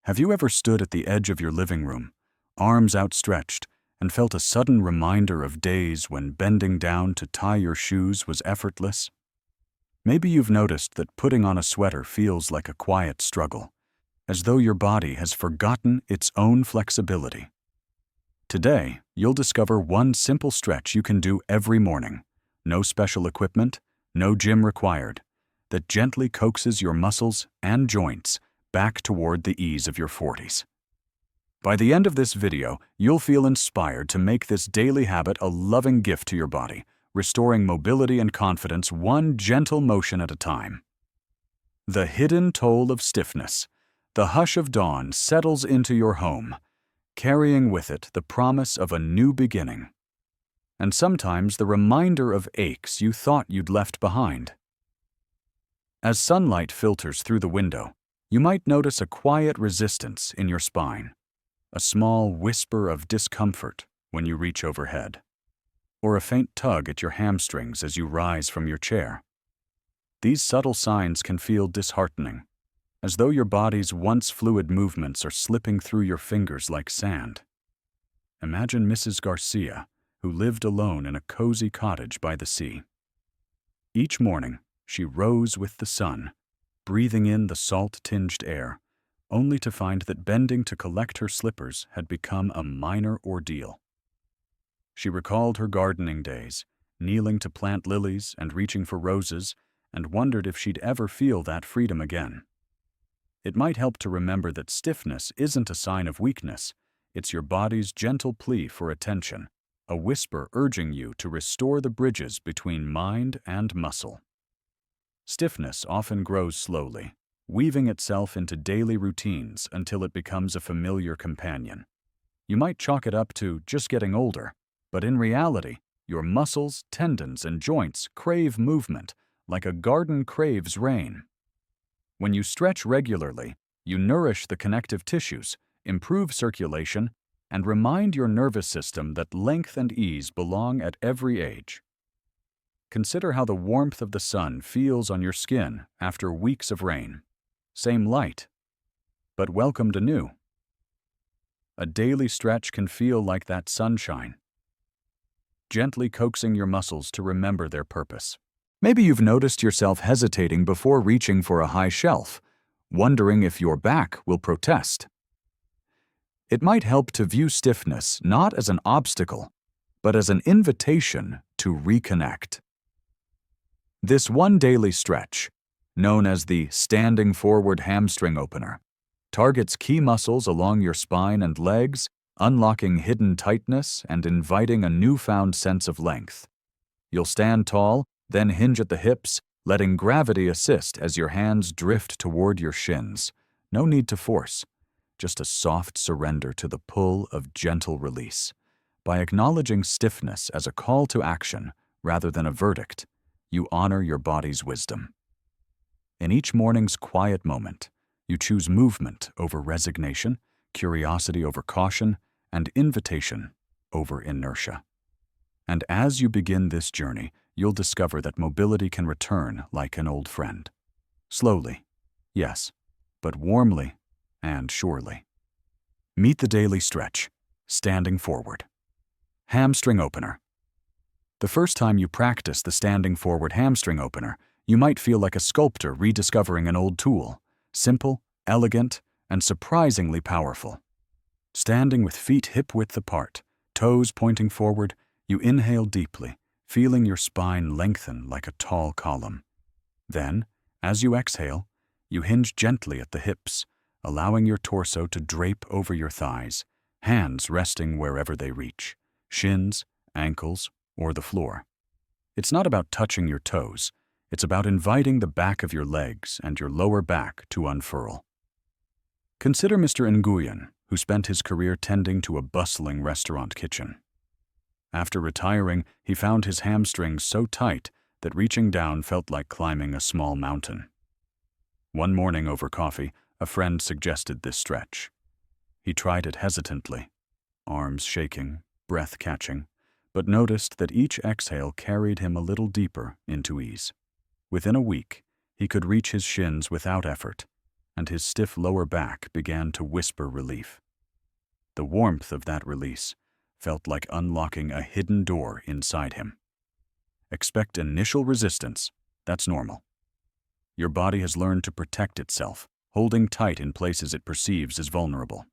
Have you ever stood at the edge of your living room, arms outstretched, and felt a sudden reminder of days when bending down to tie your shoes was effortless? Maybe you've noticed that putting on a sweater feels like a quiet struggle, as though your body has forgotten its own flexibility. Today, you'll discover one simple stretch you can do every morning, no special equipment, no gym required, that gently coaxes your muscles and joints back toward the ease of your 40s. By the end of this video, you'll feel inspired to make this daily habit a loving gift to your body, restoring mobility and confidence one gentle motion at a time. The hidden toll of stiffness. The hush of dawn settles into your home, carrying with it the promise of a new beginning. And sometimes the reminder of aches you thought you'd left behind. As sunlight filters through the window, you might notice a quiet resistance in your spine, a small whisper of discomfort when you reach overhead, or a faint tug at your hamstrings as you rise from your chair. These subtle signs can feel disheartening, as though your body's once fluid movements are slipping through your fingers like sand. Imagine Mrs. Garcia, who lived alone in a cozy cottage by the sea. Each morning, she rose with the sun, breathing in the salt-tinged air, only to find that bending to collect her slippers had become a minor ordeal. She recalled her gardening days, kneeling to plant lilies and reaching for roses, and wondered if she'd ever feel that freedom again. It might help to remember that stiffness isn't a sign of weakness. It's your body's gentle plea for attention, a whisper urging you to restore the bridges between mind and muscle. Stiffness often grows slowly, weaving itself into daily routines until it becomes a familiar companion. You might chalk it up to just getting older, but in reality, your muscles, tendons, and joints crave movement like a garden craves rain. When you stretch regularly, you nourish the connective tissues, improve circulation, and remind your nervous system that length and ease belong at every age. Consider how the warmth of the sun feels on your skin after weeks of rain. Same light, but welcomed anew. A daily stretch can feel like that sunshine, gently coaxing your muscles to remember their purpose. Maybe you've noticed yourself hesitating before reaching for a high shelf, wondering if your back will protest. It might help to view stiffness not as an obstacle, but as an invitation to reconnect. This one daily stretch, known as the standing forward hamstring opener, targets key muscles along your spine and legs, unlocking hidden tightness and inviting a newfound sense of length. You'll stand tall, then hinge at the hips, letting gravity assist as your hands drift toward your shins. No need to force, just a soft surrender to the pull of gentle release. By acknowledging stiffness as a call to action rather than a verdict, you honor your body's wisdom. In each morning's quiet moment, you choose movement over resignation, curiosity over caution, and invitation over inertia. And as you begin this journey, you'll discover that mobility can return like an old friend. Slowly, yes, but warmly and surely. Meet the daily stretch, standing forward. Hamstring opener. The first time you practice the standing forward hamstring opener, you might feel like a sculptor rediscovering an old tool, simple, elegant, and surprisingly powerful. Standing with feet hip-width apart, toes pointing forward, you inhale deeply, feeling your spine lengthen like a tall column. Then, as you exhale, you hinge gently at the hips, allowing your torso to drape over your thighs, hands resting wherever they reach, shins, ankles, or the floor. It's not about touching your toes. It's about inviting the back of your legs and your lower back to unfurl. Consider Mr. Nguyen, who spent his career tending to a bustling restaurant kitchen. After retiring, he found his hamstrings so tight that reaching down felt like climbing a small mountain. One morning over coffee, a friend suggested this stretch. He tried it hesitantly, arms shaking, breath catching, but noticed that each exhale carried him a little deeper into ease. Within a week, he could reach his shins without effort, and his stiff lower back began to whisper relief. The warmth of that release felt like unlocking a hidden door inside him. Expect initial resistance. That's normal. Your body has learned to protect itself, holding tight in places it perceives as vulnerable.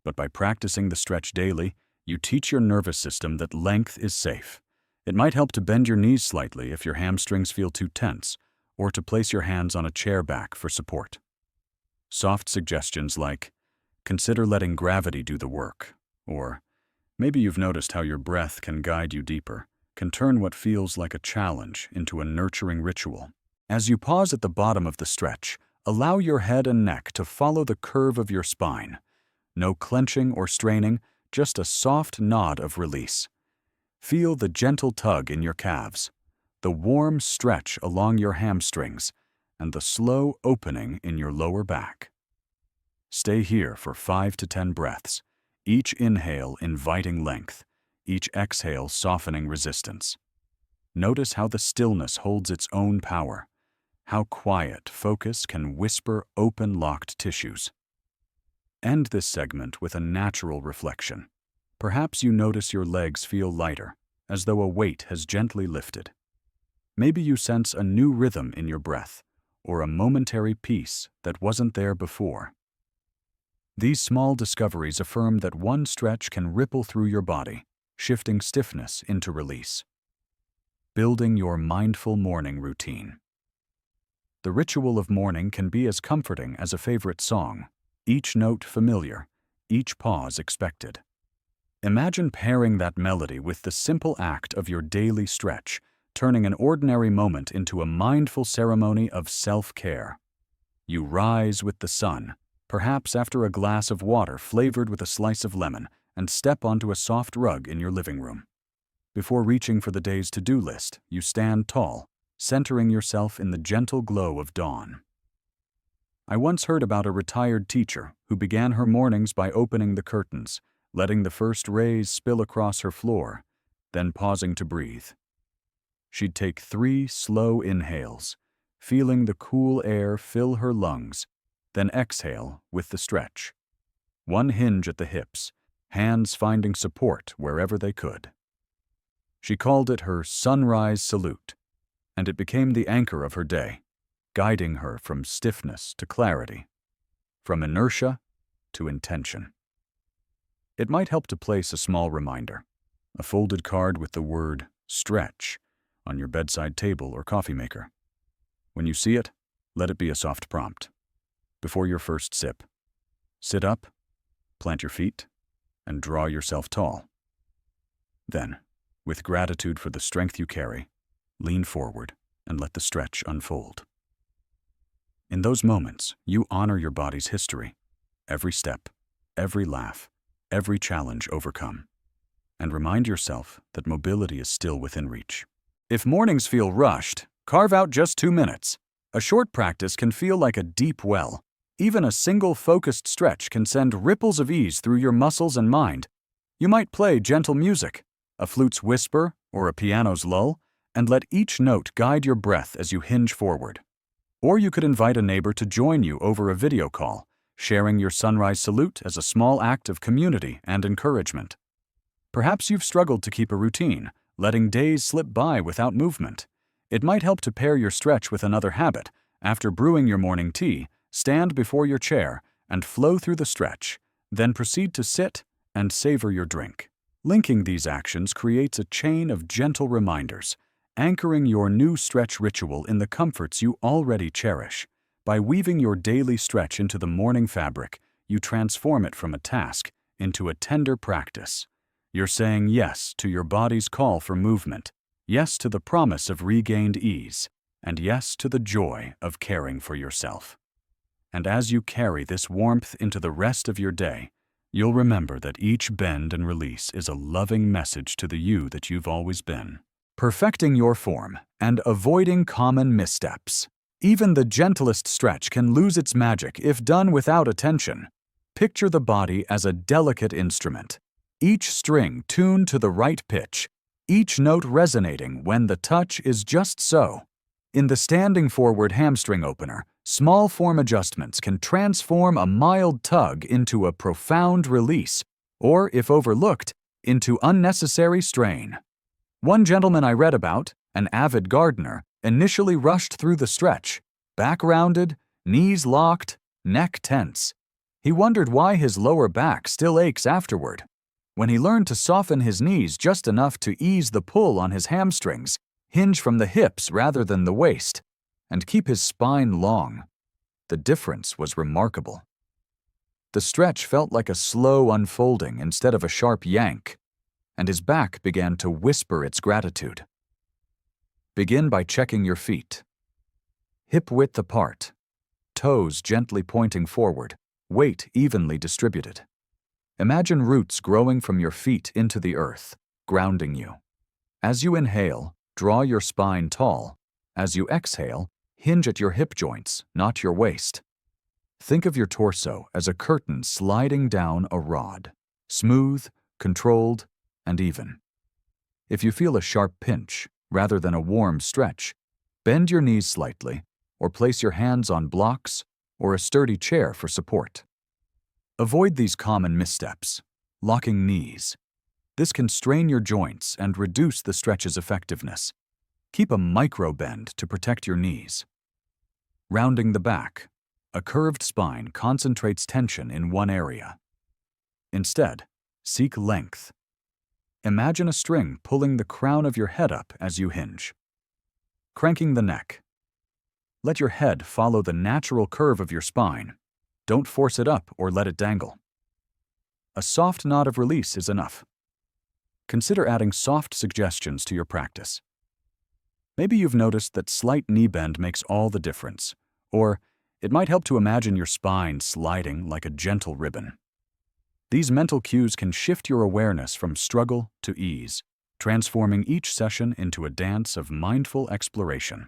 But by practicing the stretch daily, you teach your nervous system that length is safe. It might help to bend your knees slightly if your hamstrings feel too tense, or to place your hands on a chair back for support. Soft suggestions like, consider letting gravity do the work, or maybe you've noticed how your breath can guide you deeper, can turn what feels like a challenge into a nurturing ritual. As you pause at the bottom of the stretch, allow your head and neck to follow the curve of your spine. No clenching or straining, just a soft nod of release. Feel the gentle tug in your calves, the warm stretch along your hamstrings, and the slow opening in your lower back. Stay here for 5 to 10 breaths, each inhale inviting length, each exhale softening resistance. Notice how the stillness holds its own power, how quiet focus can whisper open locked tissues. End this segment with a natural reflection. Perhaps you notice your legs feel lighter, as though a weight has gently lifted. Maybe you sense a new rhythm in your breath, or a momentary peace that wasn't there before. These small discoveries affirm that one stretch can ripple through your body, shifting stiffness into release. Building your mindful morning routine. The ritual of morning can be as comforting as a favorite song, each note familiar, each pause expected. Imagine pairing that melody with the simple act of your daily stretch, turning an ordinary moment into a mindful ceremony of self-care. You rise with the sun, perhaps after a glass of water flavored with a slice of lemon, and step onto a soft rug in your living room. Before reaching for the day's to-do list, you stand tall, centering yourself in the gentle glow of dawn. I once heard about a retired teacher who began her mornings by opening the curtains, letting the first rays spill across her floor, then pausing to breathe. She'd take 3 slow inhales, feeling the cool air fill her lungs, then exhale with the stretch. One hinge at the hips, hands finding support wherever they could. She called it her sunrise salute, and it became the anchor of her day, guiding her from stiffness to clarity, from inertia to intention. It might help to place a small reminder, a folded card with the word stretch, on your bedside table or coffee maker. When you see it, let it be a soft prompt. Before your first sip, sit up, plant your feet, and draw yourself tall. Then, with gratitude for the strength you carry, lean forward and let the stretch unfold. In those moments, you honor your body's history, every step, every laugh, every challenge overcome, and remind yourself that mobility is still within reach. If mornings feel rushed, carve out just 2 minutes. A short practice can feel like a deep well. Even a single focused stretch can send ripples of ease through your muscles and mind. You might play gentle music, a flute's whisper or a piano's lull, and let each note guide your breath as you hinge forward. Or you could invite a neighbor to join you over a video call, sharing your sunrise salute as a small act of community and encouragement. Perhaps you've struggled to keep a routine, letting days slip by without movement. It might help to pair your stretch with another habit. After brewing your morning tea, stand before your chair and flow through the stretch, then proceed to sit and savor your drink. Linking these actions creates a chain of gentle reminders, anchoring your new stretch ritual in the comforts you already cherish. By weaving your daily stretch into the morning fabric, you transform it from a task into a tender practice. You're saying yes to your body's call for movement, yes to the promise of regained ease, and yes to the joy of caring for yourself. And as you carry this warmth into the rest of your day, you'll remember that each bend and release is a loving message to the you that you've always been. Perfecting your form and avoiding common missteps. Even the gentlest stretch can lose its magic if done without attention. Picture the body as a delicate instrument, each string tuned to the right pitch, each note resonating when the touch is just so. In the standing forward hamstring opener, Small form adjustments can transform a mild tug into a profound release, or, if overlooked, into unnecessary strain. One gentleman I read about, an avid gardener, initially rushed through the stretch, back rounded, knees locked, neck tense. He wondered why his lower back still aches afterward. When he learned to soften his knees just enough to ease the pull on his hamstrings, hinge from the hips rather than the waist, and keep his spine long, the difference was remarkable. The stretch felt like a slow unfolding instead of a sharp yank, and his back began to whisper its gratitude. Begin by checking your feet. Hip width apart, toes gently pointing forward, weight evenly distributed. Imagine roots growing from your feet into the earth, grounding you. As you inhale, draw your spine tall. As you exhale, hinge at your hip joints, not your waist. Think of your torso as a curtain sliding down a rod, smooth, controlled, and even. If you feel a sharp pinch, rather than a warm stretch, bend your knees slightly, or place your hands on blocks or a sturdy chair for support. Avoid these common missteps. Locking knees. This can strain your joints and reduce the stretch's effectiveness. Keep a micro bend to protect your knees. Rounding the back. A curved spine concentrates tension in one area. Instead, seek length. Imagine a string pulling the crown of your head up as you hinge. Cranking the neck. Let your head follow the natural curve of your spine. Don't force it up or let it dangle. A soft nod of release is enough. Consider adding soft suggestions to your practice. Maybe you've noticed that slight knee bend makes all the difference, or it might help to imagine your spine sliding like a gentle ribbon. These mental cues can shift your awareness from struggle to ease, transforming each session into a dance of mindful exploration.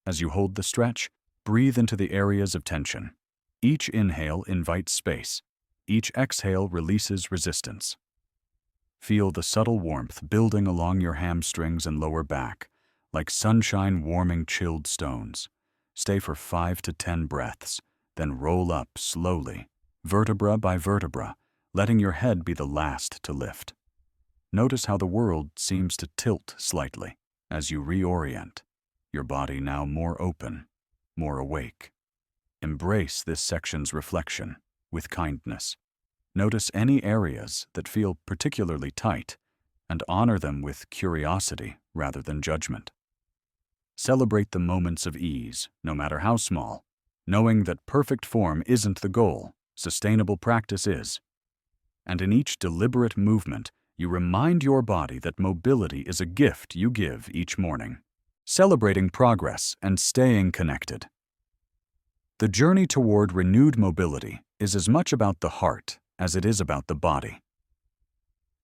As you hold the stretch, breathe into the areas of tension. Each inhale invites space. Each exhale releases resistance. Feel the subtle warmth building along your hamstrings and lower back, like sunshine warming chilled stones. Stay for 5 to 10 breaths, then roll up slowly, vertebra by vertebra, letting your head be the last to lift. Notice how the world seems to tilt slightly as you reorient, your body now more open, more awake. Embrace this section's reflection with kindness. Notice any areas that feel particularly tight and honor them with curiosity rather than judgment. Celebrate the moments of ease, no matter how small, knowing that perfect form isn't the goal, sustainable practice is. And in each deliberate movement, you remind your body that mobility is a gift you give each morning, celebrating progress and staying connected. The journey toward renewed mobility is as much about the heart as it is about the body.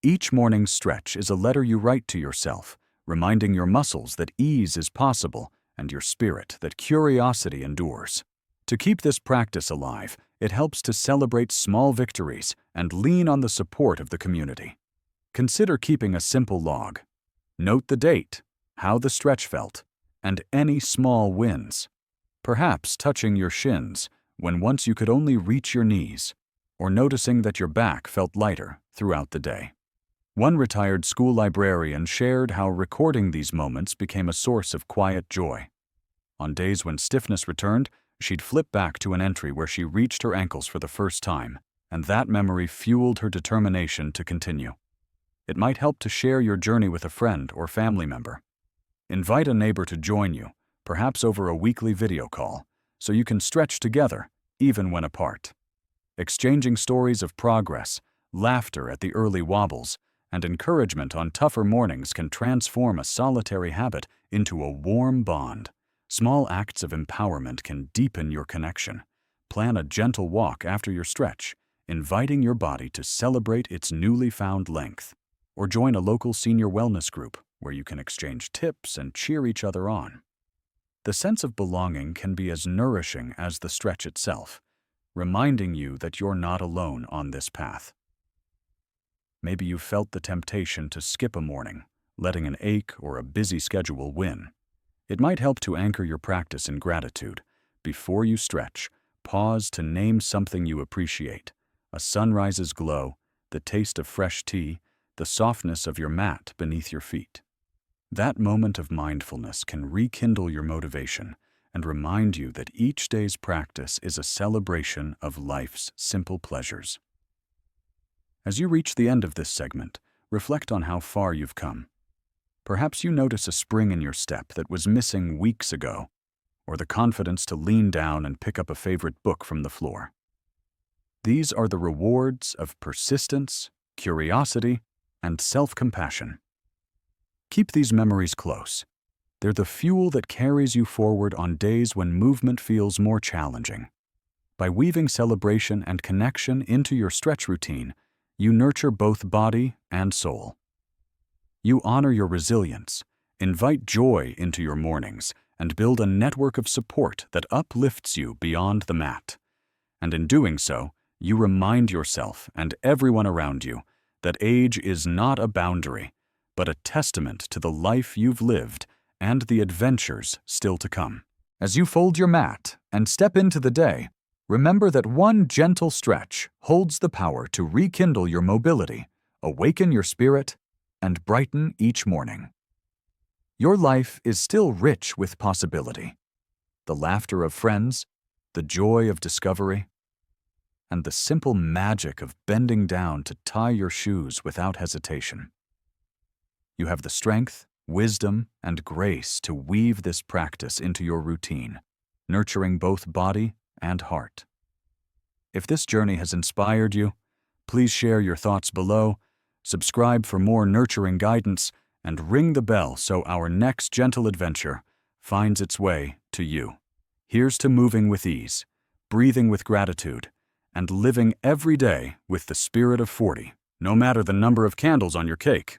Each morning's stretch is a letter you write to yourself, reminding your muscles that ease is possible and your spirit that curiosity endures. To keep this practice alive, it helps to celebrate small victories and lean on the support of the community. Consider keeping a simple log. Note the date, how the stretch felt, and any small wins. Perhaps touching your shins when once you could only reach your knees, or noticing that your back felt lighter throughout the day. One retired school librarian shared how recording these moments became a source of quiet joy. On days when stiffness returned, she'd flip back to an entry where she reached her ankles for the first time, and that memory fueled her determination to continue. It might help to share your journey with a friend or family member. Invite a neighbor to join you, perhaps over a weekly video call, so you can stretch together, even when apart. Exchanging stories of progress, laughter at the early wobbles, and encouragement on tougher mornings can transform a solitary habit into a warm bond. Small acts of empowerment can deepen your connection. Plan a gentle walk after your stretch, inviting your body to celebrate its newly found length. Or join a local senior wellness group where you can exchange tips and cheer each other on. The sense of belonging can be as nourishing as the stretch itself, reminding you that you're not alone on this path. Maybe you've felt the temptation to skip a morning, letting an ache or a busy schedule win. It might help to anchor your practice in gratitude, Before you stretch, pause to name something you appreciate: a sunrise's glow, the taste of fresh tea, the softness of your mat beneath your feet. That moment of mindfulness can rekindle your motivation and remind you that each day's practice is a celebration of life's simple pleasures. As you reach the end of this segment, reflect on how far you've come. Perhaps you notice a spring in your step that was missing weeks ago, or the confidence to lean down and pick up a favorite book from the floor. These are the rewards of persistence, curiosity, and self-compassion. Keep these memories close. They're the fuel that carries you forward on days when movement feels more challenging. By weaving celebration and connection into your stretch routine, you nurture both body and soul. You honor your resilience, invite joy into your mornings, and build a network of support that uplifts you beyond the mat. And in doing so, you remind yourself and everyone around you that age is not a boundary, but a testament to the life you've lived and the adventures still to come. As you fold your mat and step into the day, remember that one gentle stretch holds the power to rekindle your mobility, awaken your spirit, and brighten each morning. Your life is still rich with possibility. The laughter of friends, the joy of discovery, and the simple magic of bending down to tie your shoes without hesitation. You have the strength, wisdom, and grace to weave this practice into your routine, nurturing both body and heart. If this journey has inspired you, please share your thoughts below, subscribe for more nurturing guidance, and ring the bell so our next gentle adventure finds its way to you. Here's to moving with ease, breathing with gratitude, and living every day with the spirit of 40, no matter the number of candles on your cake.